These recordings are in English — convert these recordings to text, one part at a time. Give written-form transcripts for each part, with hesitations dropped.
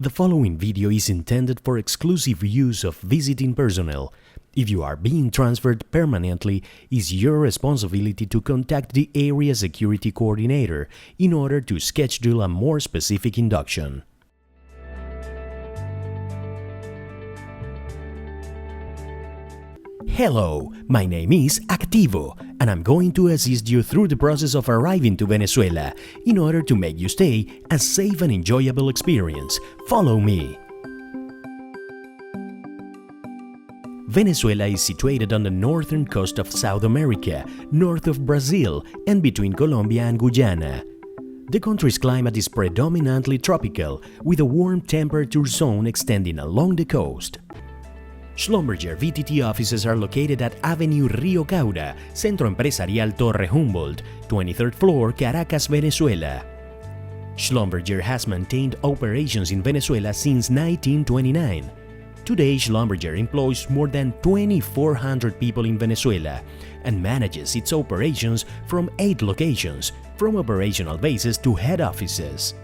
The following video is intended for exclusive use of visiting personnel. If you are being transferred permanently, it's your responsibility to contact the area security coordinator in order to schedule a more specific induction. Hello, my name is Activo, and I'm going to assist you through the process of arriving to Venezuela in order to make your stay a safe and enjoyable experience. Follow me. Venezuela is situated on the northern coast of South America, north of Brazil, and between Colombia and Guyana. The country's climate is predominantly tropical, with a warm temperature zone extending along the coast. Schlumberger VTT offices are located at Avenue Rio Caura, Centro Empresarial Torre Humboldt, 23rd floor, Caracas, Venezuela. Schlumberger has maintained operations in Venezuela since 1929. Today, Schlumberger employs more than 2,400 people in Venezuela and manages its operations from 8 locations, from operational bases to head offices.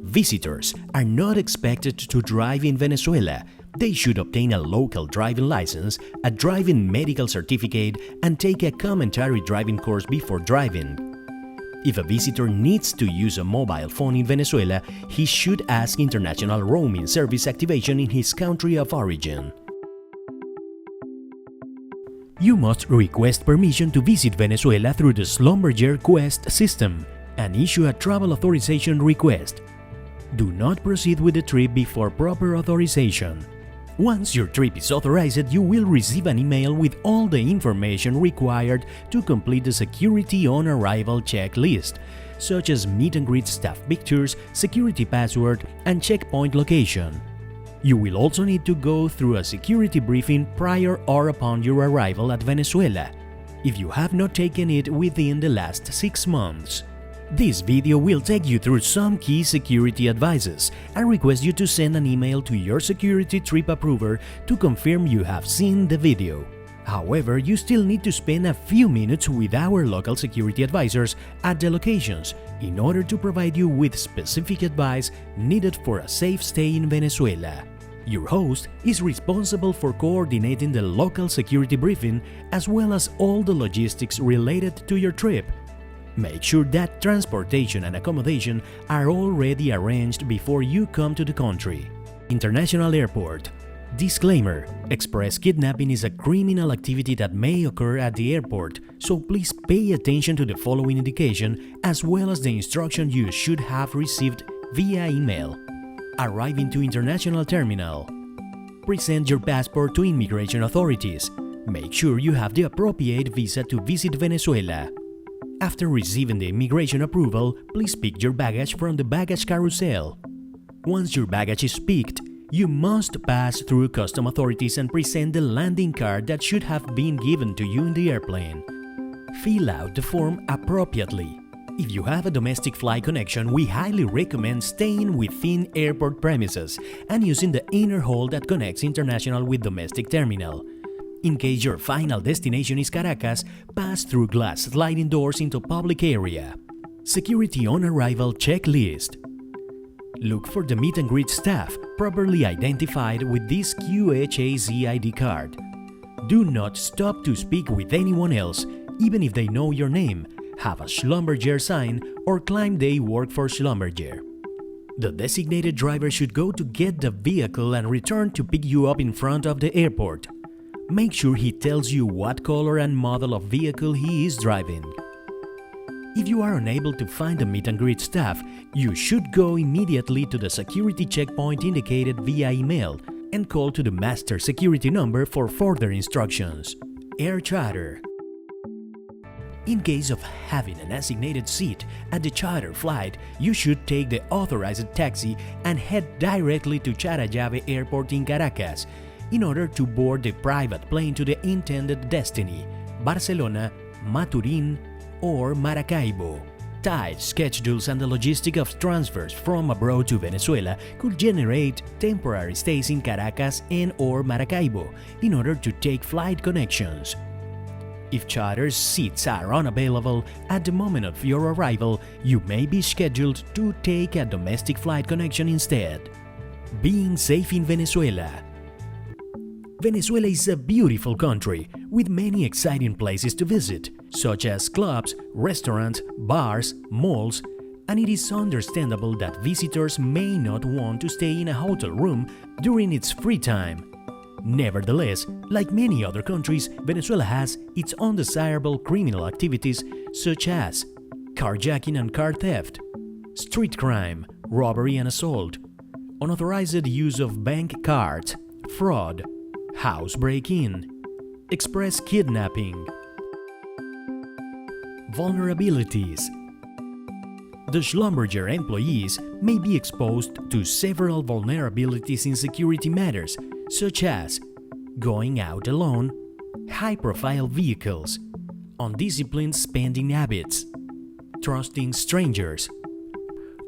Visitors are not expected to drive in Venezuela. They should obtain a local driving license, a driving medical certificate, and take a commentary driving course before driving. If a visitor needs to use a mobile phone in Venezuela, he should ask international roaming service activation in his country of origin. You must request permission to visit Venezuela through the Schlumberger Quest system and issue a travel authorization request. Do not proceed with the trip before proper authorization. Once your trip is authorized, you will receive an email with all the information required to complete the security on arrival checklist, such as meet and greet staff pictures, security password, and checkpoint location. You will also need to go through a security briefing prior or upon your arrival at Venezuela, if you have not taken it within the last 6 months. This video will take you through some key security advices and request you to send an email to your security trip approver to confirm you have seen the video. However, you still need to spend a few minutes with our local security advisors at the locations in order to provide you with specific advice needed for a safe stay in Venezuela. Your host is responsible for coordinating the local security briefing as well as all the logistics related to your trip. Make sure that transportation and accommodation are already arranged before you come to the country. International Airport. Disclaimer: express kidnapping is a criminal activity that may occur at the airport, so please pay attention to the following indication as well as the instruction you should have received via email. Arriving to International Terminal. Present your passport to immigration authorities. Make sure you have the appropriate visa to visit Venezuela. After receiving the immigration approval, please pick your baggage from the baggage carousel. Once your baggage is picked, you must pass through custom authorities and present the landing card that should have been given to you in the airplane. Fill out the form appropriately. If you have a domestic flight connection, we highly recommend staying within airport premises and using the inner hall that connects international with domestic terminal. In case your final destination is Caracas, pass through glass sliding doors into public area. Security on arrival checklist. Look for the meet and greet staff, properly identified with this QHAZ ID card. Do not stop to speak with anyone else, even if they know your name, have a Schlumberger sign, or claim they work for Schlumberger. The designated driver should go to get the vehicle and return to pick you up in front of the airport. Make sure he tells you what color and model of vehicle he is driving. If you are unable to find the meet and greet staff, you should go immediately to the security checkpoint indicated via email and call to the master security number for further instructions. Air charter. In case of having an assignated seat at the charter flight, you should take the authorized taxi and head directly to Charallave Airport in Caracas in order to board the private plane to the intended destiny, Barcelona, Maturin, or Maracaibo. Tight schedules and the logistic of transfers from abroad to Venezuela could generate temporary stays in Caracas and/or Maracaibo in order to take flight connections. If charter seats are unavailable at the moment of your arrival, you may be scheduled to take a domestic flight connection instead. Being safe in Venezuela. Venezuela is a beautiful country with many exciting places to visit, such as clubs, restaurants, bars, malls, and it is understandable that visitors may not want to stay in a hotel room during its free time. Nevertheless, like many other countries, Venezuela has its undesirable criminal activities such as carjacking and car theft, street crime, robbery and assault, unauthorized use of bank cards, fraud, house break-in, express kidnapping. Vulnerabilities. The Schlumberger employees may be exposed to several vulnerabilities in security matters, such as going out alone, high-profile vehicles, undisciplined spending habits, trusting strangers.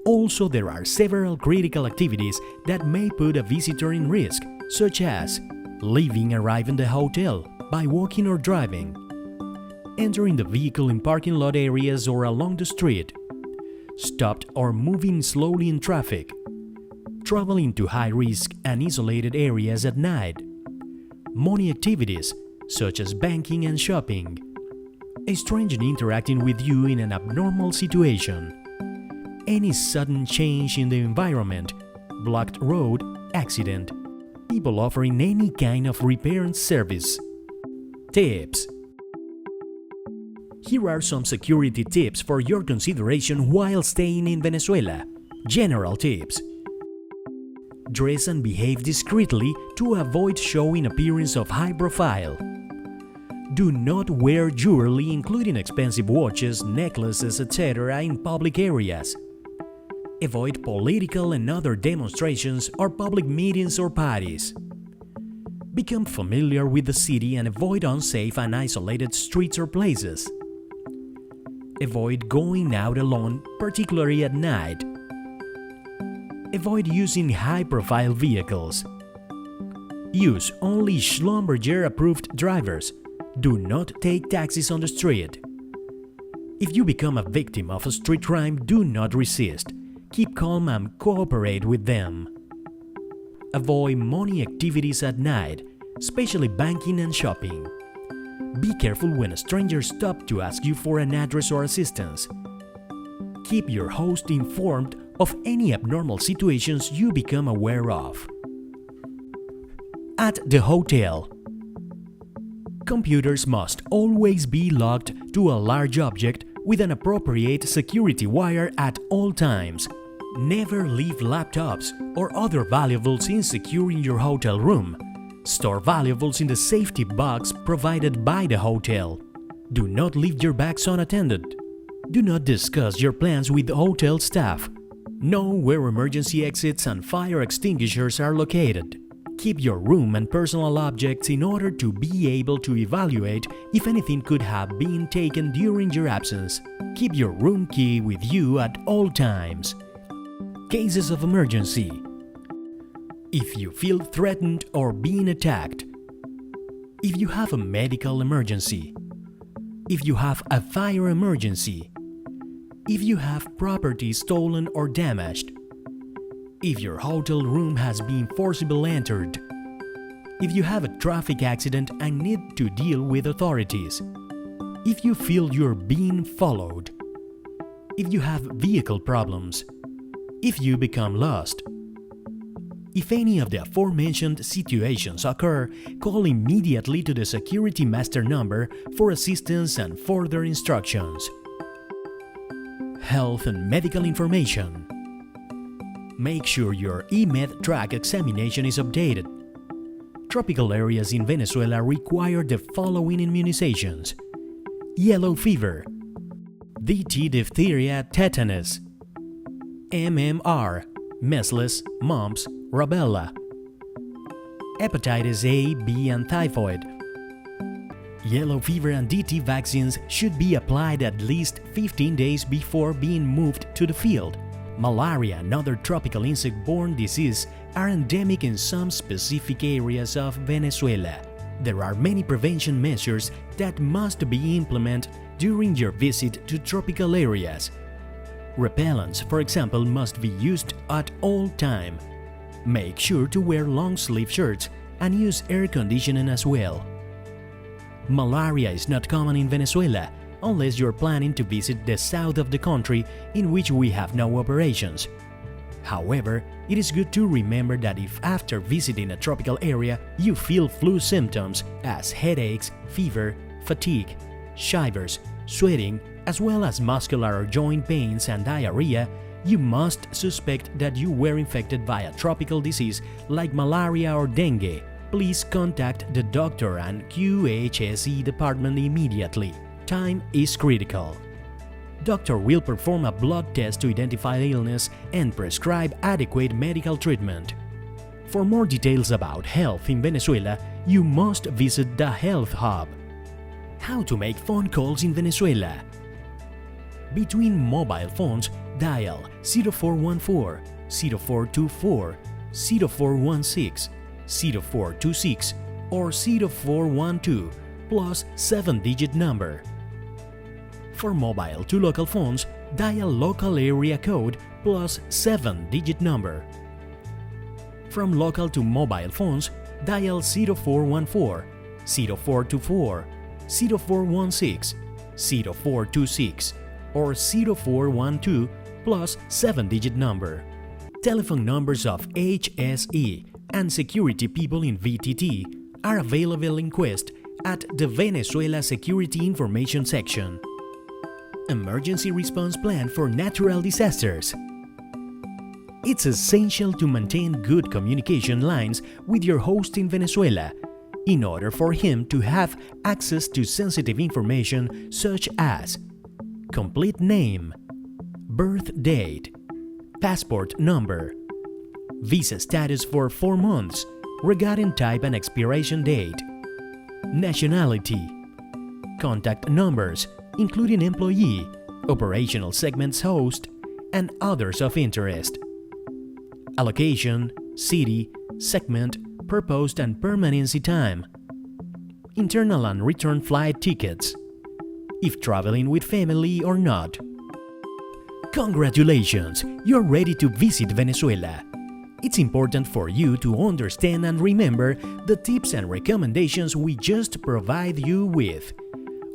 Also, there are several critical activities that may put a visitor in risk, such as arriving the hotel by walking or driving, entering the vehicle in parking lot areas or along the street, stopped or moving slowly in traffic, traveling to high-risk and isolated areas at night, money activities such as banking and shopping, a stranger interacting with you in an abnormal situation, any sudden change in the environment, blocked road, accident, people offering any kind of repair and service. Tips. Here are some security tips for your consideration while staying in Venezuela. General tips. Dress and behave discreetly to avoid showing appearance of high profile. Do not wear jewelry including expensive watches, necklaces, etc. in public areas. Avoid political and other demonstrations or public meetings or parties. Become familiar with the city and avoid unsafe and isolated streets or places. Avoid going out alone, particularly at night. Avoid using high-profile vehicles. Use only Schlumberger-approved drivers. Do not take taxis on the street. If you become a victim of a street crime, do not resist. Keep calm and cooperate with them. Avoid money activities at night, especially banking and shopping. Be careful when a stranger stops to ask you for an address or assistance. Keep your host informed of any abnormal situations you become aware of. At the hotel. Computers must always be locked to a large object with an appropriate security wire at all times. Never leave laptops or other valuables insecure in your hotel room. Store valuables in the safety box provided by the hotel. Do not leave your bags unattended. Do not discuss your plans with hotel staff. Know where emergency exits and fire extinguishers are located. Keep your room and personal objects in order to be able to evaluate if anything could have been taken during your absence. Keep your room key with you at all times. Cases of emergency. If you feel threatened or being attacked. If you have a medical emergency. If you have a fire emergency. If you have property stolen or damaged. If your hotel room has been forcibly entered. If you have a traffic accident and need to deal with authorities. If you feel you're being followed. If you have vehicle problems. If you become lost. If any of the aforementioned situations occur, call immediately to the security master number for assistance and further instructions. Health and medical information. Make sure your EMED track examination is updated. Tropical areas in Venezuela require the following immunizations: yellow fever, DT diphtheria tetanus, MMR, measles, mumps, rubella, hepatitis A, B and typhoid. Yellow fever and DT vaccines should be applied at least 15 days before being moved to the field. Malaria and other tropical insect-borne diseases are endemic in some specific areas of Venezuela. There are many prevention measures that must be implemented during your visit to tropical areas. Repellents, for example, must be used at all time. Make sure to wear long-sleeve shirts and use air conditioning as well. Malaria is not common in Venezuela unless you're planning to visit the south of the country, in which we have no operations. However, it is good to remember that if after visiting a tropical area you feel flu symptoms as headaches, fever, fatigue, shivers, sweating, as well as muscular or joint pains and diarrhea, you must suspect that you were infected by a tropical disease like malaria or dengue. Please contact the doctor and QHSE department immediately. Time is critical. Doctor will perform a blood test to identify the illness and prescribe adequate medical treatment. For more details about health in Venezuela, you must visit the Health Hub. How to make phone calls in Venezuela. Between mobile phones, dial 0414, 0424, 0416, 0426 or 0412 plus 7-digit number. For mobile to local phones, dial local area code plus 7-digit number. From local to mobile phones, dial 0414, 0424, 0416, 0426 or 0412 plus 7-digit number. Telephone numbers of HSE and security people in VTT are available in Quest at the Venezuela Security Information section. Emergency response plan for natural disasters. It's essential to maintain good communication lines with your host in Venezuela in order for him to have access to sensitive information such as complete name, birth date, passport number, visa status for 4 months regarding type and expiration date, nationality, contact numbers including employee, operational segments host, and others of interest, allocation, city, segment, purpose and permanency time, internal and return flight tickets, if traveling with family or not. Congratulations! You're ready to visit Venezuela. It's important for you to understand and remember the tips and recommendations we just provide you with.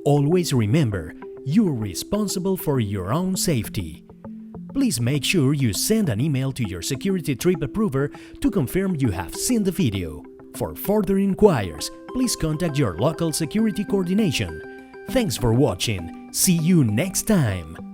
Always remember, you're responsible for your own safety. Please make sure you send an email to your security trip approver to confirm you have seen the video. For further inquiries, please contact your local security coordination. Thanks for watching. See you next time.